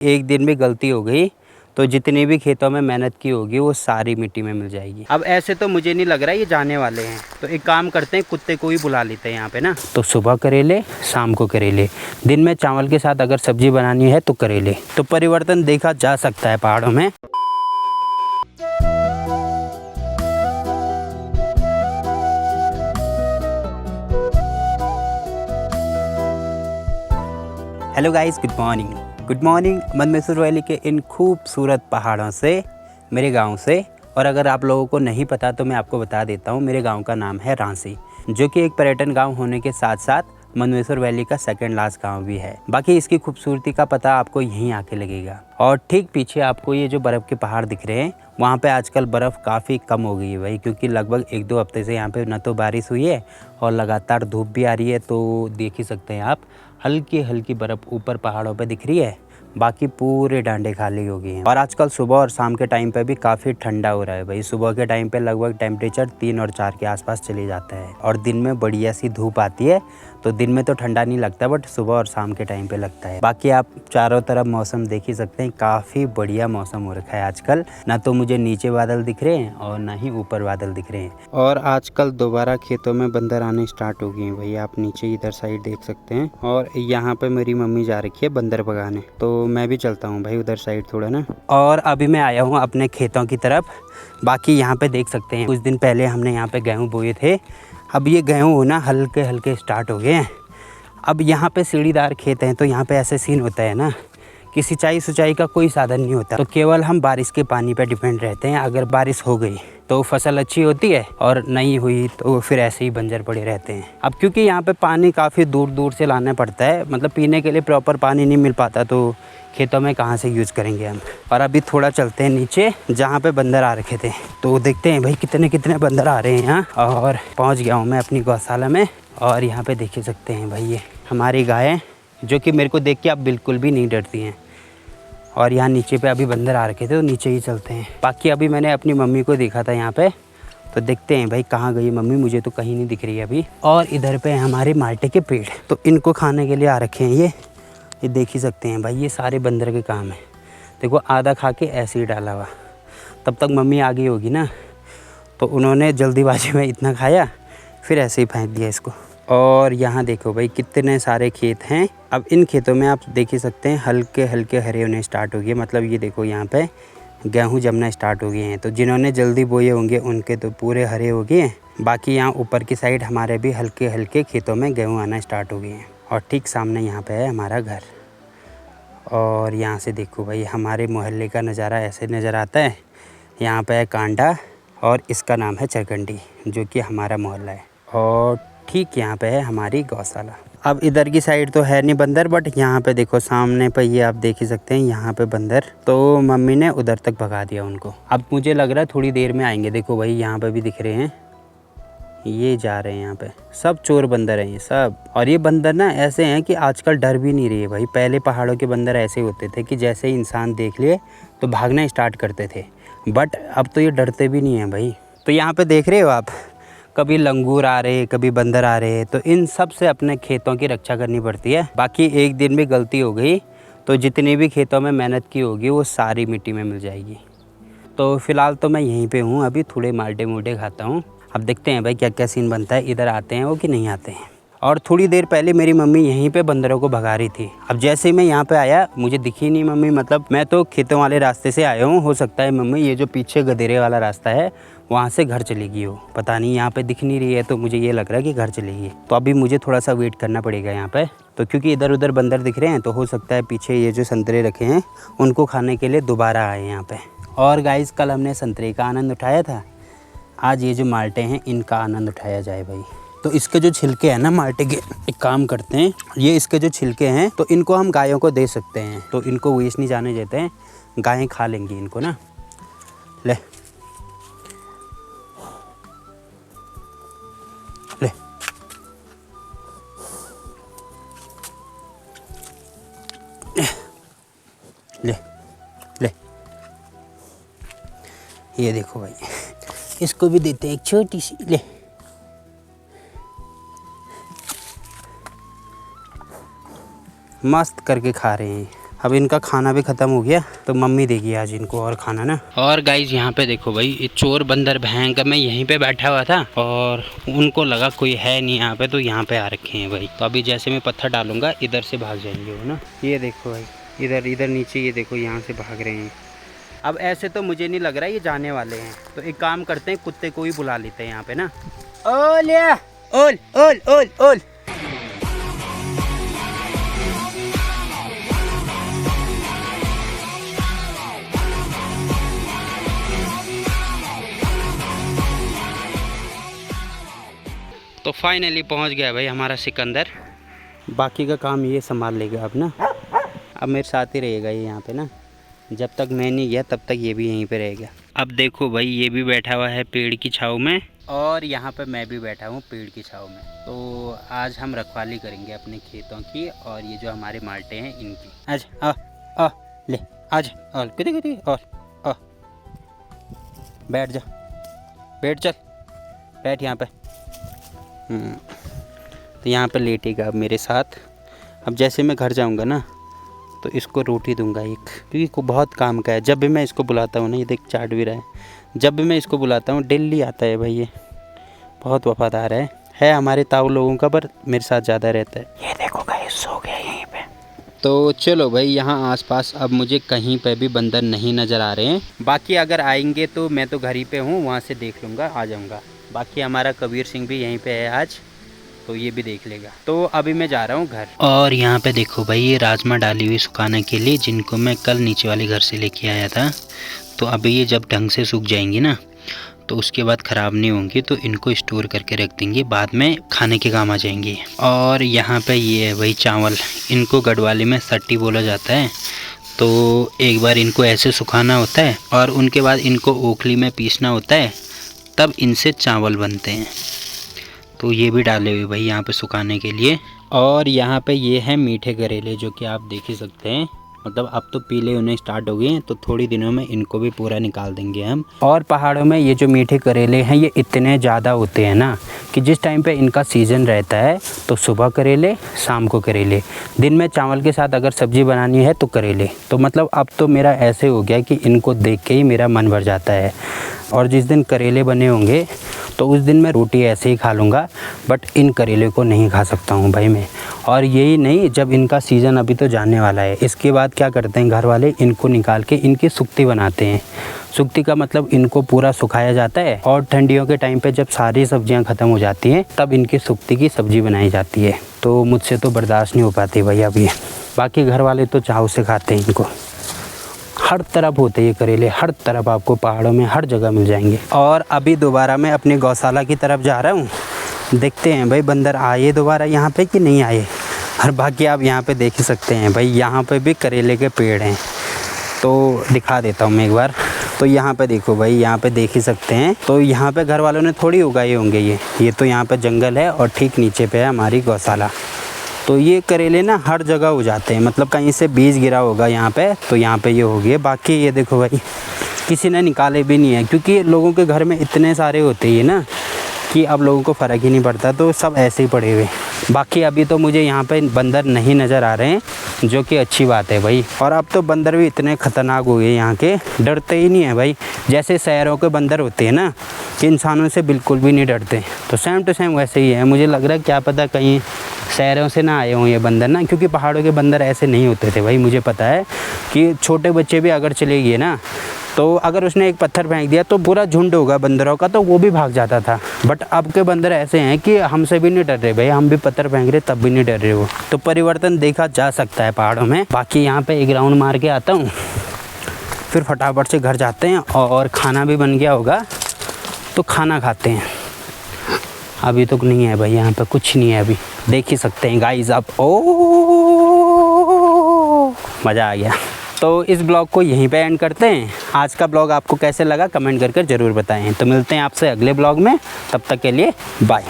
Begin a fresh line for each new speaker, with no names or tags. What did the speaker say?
एक दिन भी गलती हो गई तो जितनी भी खेतों में मेहनत की होगी वो सारी मिट्टी में मिल जाएगी। अब ऐसे तो मुझे नहीं लग रहा ये जाने वाले हैं, तो एक काम करते हैं, कुत्ते को ही बुला लेते हैं यहाँ पे ना। तो सुबह करेले, शाम को करेले, दिन में चावल के साथ अगर सब्जी बनानी है तो करेले। तो परिवर्तन देखा जा सकता है पहाड़ों में। Hello guys, good morning Mandsaur valley के इन खूबसूरत पहाड़ों से, मेरे गांव से। और अगर आप लोगों को नहीं पता तो मैं आपको बता देता हूं, मेरे गांव का नाम है रांसी, जो कि एक पर्यटन गांव होने के साथ साथ मंदसौर वैली का सेकंड लास्ट गांव भी है। बाकी इसकी खूबसूरती का पता आपको यहीं आके लगेगा। और ठीक पीछे आपको ये जो बर्फ़ के पहाड़ दिख रहे हैं, वहाँ पे आजकल बर्फ़ काफ़ी कम हो गई है भाई, क्योंकि लगभग 1-2 हफ्ते से यहाँ पे न तो बारिश हुई है और लगातार धूप भी आ रही है। तो देख ही सकते हैं आप, हल्की हल्की बर्फ़ ऊपर पहाड़ों पे दिख रही है, बाकी पूरे डांडे खाली हो गए हैं। और आजकल सुबह और शाम के टाइम पे भी काफ़ी ठंडा हो रहा है भाई। सुबह के टाइम पे लगभग टेम्परेचर 3 और 4 के आसपास चले जाता है, और दिन में बढ़िया सी धूप आती है। तो दिन में तो ठंडा नहीं लगता, बट सुबह और शाम के टाइम पे लगता है। बाकी आप चारों तरफ मौसम देख ही सकते हैं, काफ़ी बढ़िया मौसम हो रखा है आजकल। ना तो मुझे नीचे बादल दिख रहे हैं और ना ही ऊपर बादल दिख रहे हैं। और आजकल दोबारा खेतों में बंदर आने स्टार्ट हो गए हैं भाई। आप नीचे इधर साइड देख सकते हैं, और यहाँ पे मेरी मम्मी जा रखी है बंदर भगाने, तो मैं भी चलता हूँ भाई उधर साइड थोड़ा ना। और अभी मैं आया हूँ अपने खेतों की तरफ। बाकी यहाँ पे देख सकते हैं, कुछ दिन पहले हमने यहाँ पे गेहूँ बोए थे। अब ये गेहूँ ना हल्के हल्के स्टार्ट हो गए हैं। अब यहाँ पे सीढ़ीदार खेत हैं, तो यहाँ पे ऐसे सीन होता है ना कि सिंचाई का कोई साधन नहीं होता, तो केवल हम बारिश के पानी पे डिपेंड रहते हैं। अगर बारिश हो गई तो फसल अच्छी होती है, और नहीं हुई तो फिर ऐसे ही बंजर पड़े रहते हैं। अब क्योंकि यहाँ पे पानी काफ़ी दूर दूर से लाना पड़ता है, मतलब पीने के लिए प्रॉपर पानी नहीं मिल पाता, तो खेतों में कहाँ से यूज़ करेंगे हम। और अभी थोड़ा चलते हैं नीचे, जहाँ पे बंदर आ रखे थे, तो देखते हैं भाई कितने कितने बंदर आ रहे हैं यहाँ। और पहुँच गया हूँ मैं अपनी गौशाला में, और यहाँ पे देख सकते हैं भाई ये हमारी गाय, जो कि मेरे को देख के अब बिल्कुल भी नहीं डरती हैं। और यहाँ नीचे पे अभी बंदर आ रखे थे, तो नीचे ही चलते हैं। बाकी अभी मैंने अपनी मम्मी को देखा था यहाँ पे, तो देखते हैं भाई कहाँ गई मम्मी, मुझे तो कहीं नहीं दिख रही है अभी। और इधर पे हमारे माल्टे के पेड़, तो इनको खाने के लिए आ रखे हैं ये देख ही सकते हैं भाई। ये सारे बंदर के काम है। देखो आधा खा के ऐसे ही डाला हुआ, तब तक मम्मी आ गई होगी ना, तो उन्होंने जल्दीबाजी में इतना खाया, फिर ऐसे ही फेंक दिया इसको। और यहाँ देखो भाई कितने सारे खेत हैं। अब इन खेतों में आप देख ही सकते हैं हल्के हल्के हरे होने स्टार्ट हो गए, मतलब ये देखो यहाँ पे गेहूँ जमना स्टार्ट हो गए हैं। तो जिन्होंने जल्दी बोए होंगे उनके तो पूरे हरे हो गए हैं। बाकी यहाँ ऊपर की साइड हमारे भी हल्के हल्के खेतों में गेहूँ आना स्टार्ट हो गए हैं। और ठीक सामने यहाँ पे है हमारा घर। और यहाँ से देखो भाई हमारे मोहल्ले का नज़ारा ऐसे नज़र आता है। यहाँ पे है कांडा, और इसका नाम है चरकंडी, जो कि हमारा मोहल्ला है। और ठीक यहाँ पे है हमारी गौशाला। अब इधर की साइड तो है नहीं बंदर, बट यहाँ पे देखो सामने पे ये आप देख ही सकते हैं, यहाँ पे बंदर, तो मम्मी ने उधर तक भगा दिया उनको। अब मुझे लग रहा है थोड़ी देर में आएंगे। देखो भाई यहाँ पे भी दिख रहे हैं, ये जा रहे हैं यहाँ पे, सब चोर बंदर हैं ये सब। और ये बंदर ना ऐसे हैं कि आजकल डर भी नहीं रही है भाई। पहले पहाड़ों के बंदर ऐसे होते थे कि जैसे ही इंसान देख लिए तो भागना स्टार्ट करते थे, बट अब तो ये डरते भी नहीं हैं भाई। तो यहाँ पे देख रहे हो आप, कभी लंगूर आ रहे, कभी बंदर आ रहे, तो इन सब से अपने खेतों की रक्षा करनी पड़ती है। बाकी एक दिन भी गलती हो गई तो जितनी भी खेतों में मेहनत की होगी वो सारी मिट्टी में मिल जाएगी। तो फ़िलहाल तो मैं यहीं पे हूँ, अभी थोड़े माल्टे मोटे खाता हूँ। अब देखते हैं भाई क्या क्या सीन बनता है, इधर आते हैं वो कि नहीं आते हैं। और थोड़ी देर पहले मेरी मम्मी यहीं पे बंदरों को भगा रही थी। अब जैसे ही मैं यहाँ पे आया मुझे दिखी नहीं मम्मी, मतलब मैं तो खेतों वाले रास्ते से आया हूँ। हो सकता है मम्मी ये जो पीछे गधेरे वाला रास्ता है वहाँ से घर चली गई हो, पता नहीं। यहाँ पे दिख नहीं रही है तो मुझे ये लग रहा है कि घर चली गई। तो अभी मुझे थोड़ा सा वेट करना पड़ेगा यहाँ पे, तो क्योंकि इधर उधर बंदर दिख रहे हैं, तो हो सकता है पीछे ये जो संतरे रखे हैं उनको खाने के लिए दोबारा आए यहाँ पे। और गाइस कल हमने संतरे का आनंद उठाया था, आज ये जो माल्टे हैं इनका आनंद उठाया जाए भाई। तो इसके जो छिलके हैं ना माल्टे के, एक काम करते हैं, ये इसके जो छिलके हैं तो इनको हम गायों को दे सकते हैं, तो इनको वेस्ट नहीं जाने देते हैं, गायें खा लेंगी इनको ना। ले ले ले ले, ये देखो भाई, इसको भी देते हैं एक छोटी सी। ले मस्त करके खा रहे हैं। अब इनका खाना भी ख़त्म हो गया तो मम्मी देगी आज इनको और खाना ना। और गाइज यहाँ पे देखो भाई, ये चोर बंदर भयंकर मैं यहीं पे बैठा हुआ था और उनको लगा कोई है नहीं यहाँ पे, तो यहाँ पे आ रखे हैं भाई। तो अभी जैसे मैं पत्थर डालूंगा इधर से भाग जाएंगे वो ना। ये देखो भाई, इधर इधर नीचे ये देखो, यहाँ से भाग रहे हैं। अब ऐसे तो मुझे नहीं लग रहा ये जाने वाले हैं, तो एक काम करते हैं, कुत्ते को ही बुला लेते हैं यहाँ पे ना। ओल या ओल ओल ओल ओल। तो फाइनली पहुंच गया भाई हमारा सिकंदर। बाकी का काम ये संभाल लेगा अब ना। अब मेरे साथ ही रहेगा ये यहाँ पे ना, जब तक मैं नहीं गया तब तक ये भी यहीं पे रहेगा। अब देखो भाई, ये भी बैठा हुआ है पेड़ की छाँव में और यहाँ पे मैं भी बैठा हूँ पेड़ की छाँव में। तो आज हम रखवाली करेंगे अपने खेतों की और ये जो हमारे माल्टे हैं इनकी। आज आ ले आज और किधर किधर और बैठ जा, बैठ चल, बैठ यहाँ पे। तो यहाँ पे लेटेगा अब मेरे साथ। अब जैसे मैं घर जाऊँगा ना तो इसको रोटी दूंगा एक, क्योंकि को बहुत काम का है। जब भी मैं इसको बुलाता हूँ ना, ये देख चाट भी रहा है, जब भी मैं इसको बुलाता हूँ डेली आता है भाई। ये बहुत वफादार है हमारे ताऊ लोगों का, पर मेरे साथ ज़्यादा रहता है। ये देखो गाइस, सो गया यहीं पे। तो चलो भाई, यहाँ आसपास अब मुझे कहीं पे भी बंदर नहीं नज़र आ रहे हैं। बाकी अगर आएंगे तो मैं तो घर ही पे हूँ, वहाँ से देख लूँगा, आ जाऊँगा। बाकी हमारा कबीर सिंह भी यहीं पे है आज, तो ये भी देख लेगा। तो अभी मैं जा रहा हूँ घर। और यहाँ पे देखो भाई, ये राजमा डाली हुई सुखाने के लिए, जिनको मैं कल नीचे वाले घर से लेके आया था। तो अभी ये जब ढंग से सूख जाएंगी ना तो उसके बाद ख़राब नहीं होंगी, तो इनको स्टोर करके रख देंगे, बाद में खाने के काम आ जाएंगी। और यहाँ पे ये है भाई चावल, इनको गढ़वाली में सट्टी बोला जाता है। तो एक बार इनको ऐसे सुखाना होता है और उनके बाद इनको ओखली में पीसना होता है, तब इनसे चावल बनते हैं। तो ये भी डाले हुए भाई यहाँ पे सुखाने के लिए। और यहाँ पे ये हैं मीठे करेले, जो कि आप देख ही सकते हैं। मतलब अब तो पीले होने स्टार्ट हो गए हैं, तो थोड़ी दिनों में इनको भी पूरा निकाल देंगे हम। और पहाड़ों में ये जो मीठे करेले हैं ये इतने ज़्यादा होते हैं ना कि जिस टाइम पे इनका सीज़न रहता है तो सुबह करेले, शाम को करेले, दिन में चावल के साथ अगर सब्ज़ी बनानी है तो करेले। तो मतलब अब तो मेरा ऐसे हो गया कि इनको देख के ही मेरा मन भर जाता है। और जिस दिन करेले बने होंगे तो उस दिन मैं रोटी ऐसे ही खा लूँगा, बट इन करेले को नहीं खा सकता हूँ भाई मैं। और यही नहीं, जब इनका सीज़न अभी तो जाने वाला है, इसके बाद क्या करते हैं घर वाले, इनको निकाल के इनकी सुक्ती बनाते हैं। सुक्ती का मतलब इनको पूरा सुखाया जाता है और ठंडियों के टाइम पे जब सारी सब्जियां ख़त्म हो जाती हैं तब इनकी सुक्ती की सब्ज़ी बनाई जाती है। तो मुझसे तो बर्दाश्त नहीं हो पाती भाई अब ये। बाकी घर वाले तो चाव से खाते हैं इनको। हर तरफ होते ये करेले, हर तरफ आपको पहाड़ों में हर जगह मिल जाएंगे। और अभी दोबारा मैं अपनी गौशाला की तरफ जा रहा हूँ, देखते हैं भाई बंदर आए दोबारा यहाँ पे कि नहीं आए। और बाकी आप यहाँ पे देख ही सकते हैं भाई, यहाँ पे भी करेले के पेड़ हैं, तो दिखा देता हूँ मैं एक बार। तो यहाँ पे देखो भाई, यहाँ पे देख ही सकते हैं। तो यहाँ पे घर वालों ने थोड़ी उगाए होंगे ये तो यहाँ पे जंगल है और ठीक नीचे पे है हमारी गौशाला। तो ये करेले ना हर जगह हो जाते हैं, मतलब कहीं से बीज गिरा होगा यहाँ पे, तो यहाँ पे ये हो गए। बाकी ये देखो भाई, किसी ने निकाले भी नहीं है, क्योंकि लोगों के घर में इतने सारे होते हैं ना कि अब लोगों को फ़र्क ही नहीं पड़ता, तो सब ऐसे ही पड़े हुए। बाकी अभी तो मुझे यहाँ पे बंदर नहीं नज़र आ रहे हैं, जो कि अच्छी बात है भाई। और अब तो बंदर भी इतने ख़तरनाक हो गए यहाँ के, डरते ही नहीं है भाई। जैसे शहरों के बंदर होते हैं ना कि इंसानों से बिल्कुल भी नहीं डरते, तो सेम टू सेम वैसे ही है। मुझे लग रहा है क्या पता कहीं शहरों से ना आए हों ये बंदर ना, क्योंकि पहाड़ों के बंदर ऐसे नहीं होते थे भाई। मुझे पता है कि छोटे बच्चे भी अगर चले गए ना, तो अगर उसने एक पत्थर फेंक दिया तो पूरा झुंड होगा बंदरों का, तो वो भी भाग जाता था। बट अब के बंदर ऐसे हैं कि हमसे भी नहीं डर रहे भाई, हम भी पत्थर फेंक रहे तब भी नहीं डर रहे वो। तो परिवर्तन देखा जा सकता है पहाड़ों में। बाकी यहाँ पे एक राउंड मार के आता हूँ, फिर फटाफट से घर जाते हैं। और खाना भी बन गया होगा तो खाना खाते हैं। अभी तो नहीं है भाई, यहाँ पे कुछ नहीं है अभी, देख ही सकते हैं गाइस आप। ओ मज़ा आ गया। तो इस ब्लॉग को यहीं पे एंड करते हैं। आज का ब्लॉग आपको कैसे लगा कमेंट करके ज़रूर बताएं। तो मिलते हैं आपसे अगले ब्लॉग में, तब तक के लिए बाय।